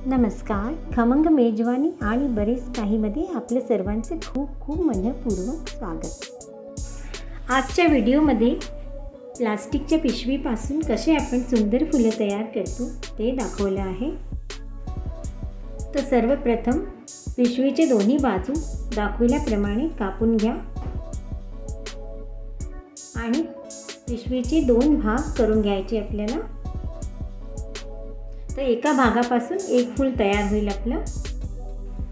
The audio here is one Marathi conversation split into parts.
नमस्कार. खमंग मेजवानी आणि बरेच काहीमध्ये आपले सर्वांचे खूप खूप मनपूर्वक स्वागत. आजच्या व्हिडिओमध्ये प्लास्टिकच्या पिशवीपासून कसे आपण सुंदर फुलं तयार करतो ते दाखवलं आहे. तर सर्वप्रथम पिशवीचे दोन्ही बाजू दाखवल्याप्रमाणे कापून घ्या आणि पिशवीचे 2 भाग करून घ्यायचे आपल्याला. तर एका भागापासून एक फूल तयार होईल आपलं.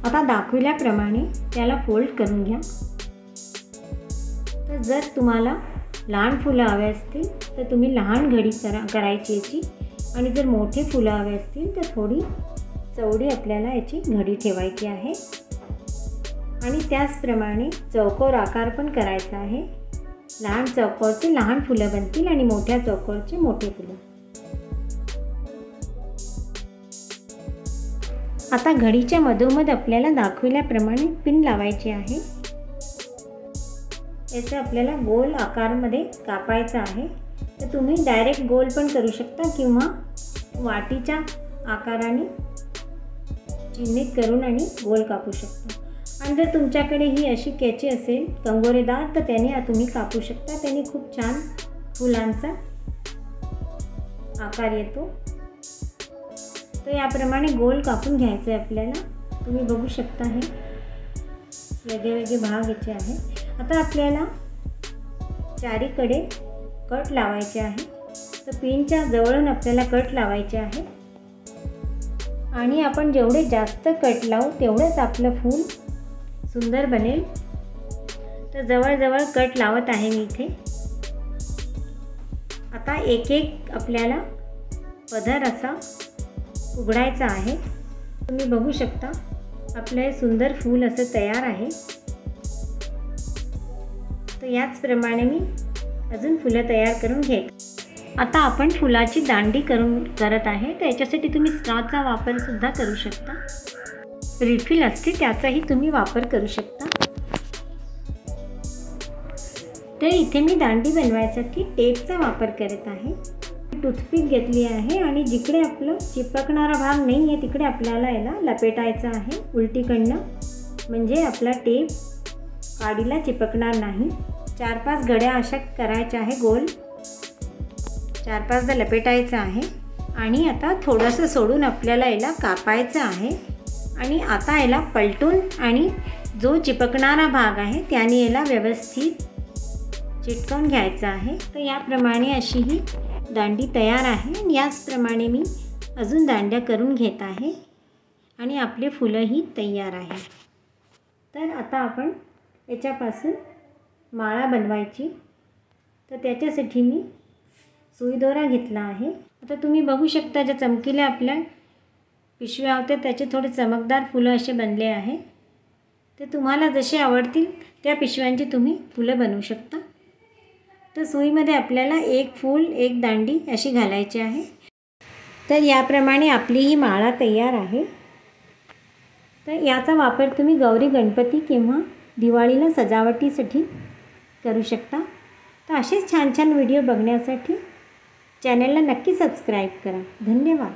आता दाखवल्याप्रमाणे त्याला फोल्ड करून घ्या. तर जर तुम्हाला लहान फुलं हवे असतील तर तुम्ही लहान घडी करायची याची, आणि जर मोठे फुलं हवे असतील तर थोडी चौडी आपल्याला याची घडी ठेवायची आहे. आणि त्याचप्रमाणे चौकोर आकार पण करायचा आहे. लहान चौकोरचे लहान फुलं बनतील आणि मोठ्या चौकोरचे मोठे फुलं. आता घडीच्या मधोमध आपल्याला दाखवल्याप्रमाणे पिन लावायची आहे. याचा आपल्याला गोल आकारमध्ये कापायचा आहे. तर तुम्ही डायरेक्ट गोल पण करू शकता किंवा वाटीच्या आकाराने चिन्हित करून आणि गोल कापू शकता. आणि जर तुमच्याकडे ही अशी कॅची असेल कंगोरेदार तर त्याने तुम्ही कापू शकता. त्याने खूप छान फुलांचा आकार येतो. तर याप्रमाणे गोल कापून घ्यायचं आहे आपल्याला. तुम्ही बघू शकता हे वेगळे भाग याचे आहे. आता आपल्याला चारीकडे कट लावायचे आहे. तर पिनच्या जवळून आपल्याला कट लावायचे आहे. आणि आपण जेवढे जास्त कट लावू तेवढंच आपलं फूल सुंदर बनेल. तर जवळजवळ कट लावत आहे मी इथे. आता एक एक आपल्याला पदर असा उघडायचा आहे. तुम्ही बघू शकता आपलं हे सुंदर फूल असं तयार आहे. तर याचप्रमाणे मी अजून फुलं तयार करून घेत. आता आपण फुलाची दांडी करत आहे. तर याच्यासाठी तुम्ही स्ट्रॉचा वापरसुद्धा करू शकता. रिफिल असते त्याचाही तुम्ही वापर करू शकता. तर इथे मी दांडी बनवायसाठी टेपचा वापर करत आहे. टूथपिक घेतली आहे आणि जिकडे आपलं चिपकणारा भाग नाही आहे तिकडे आपल्याला याला लपेटायचं आहे उलटीकडनं, म्हणजे आपला टेप काडीला चिपकणार नाही. 4-5 घड्या अशा करायच्या आहे गोल. 4-5दा लपेटायचं आहे. आणि आता थोडंसं सोडून आपल्याला याला कापायचं आहे. आणि आता याला पलटून आणि जो चिपकणारा भाग आहे त्याने याला व्यवस्थित चिटकवून घ्यायचं आहे. तर याप्रमाणे अशी ही दांडी तयार आहे. आणि याचप्रमाणे मी अजून दांड्या करून घेत आहे आणि आपले फुलंही तयार आहे. तर आता आपण याच्यापासून माळा बनवायची. तर त्याच्यासाठी मी सुई दोरा घेतला आहे. आता तुम्ही बघू शकता ज्या चमकील्या आपल्या पिशव्या होत्या त्याचे थोडे चमकदार फुलं असे बनले आहे. ते तुम्हाला जसे आवडतील त्या पिशव्यांची तुम्ही फुलं बनवू शकता. तर सुईमध्ये आपल्याला एक फूल एक दांडी अशी घालायची आहे. तर याप्रमाणे आपली ही माळा तयार आहे. तर याचा वापर तुम्ही गौरी गणपती किंवा दिवाळीला सजावटीसाठी करू शकता. तर असेच छान छान व्हिडिओ बघण्यासाठी चॅनलला नक्की सबस्क्राईब करा. धन्यवाद.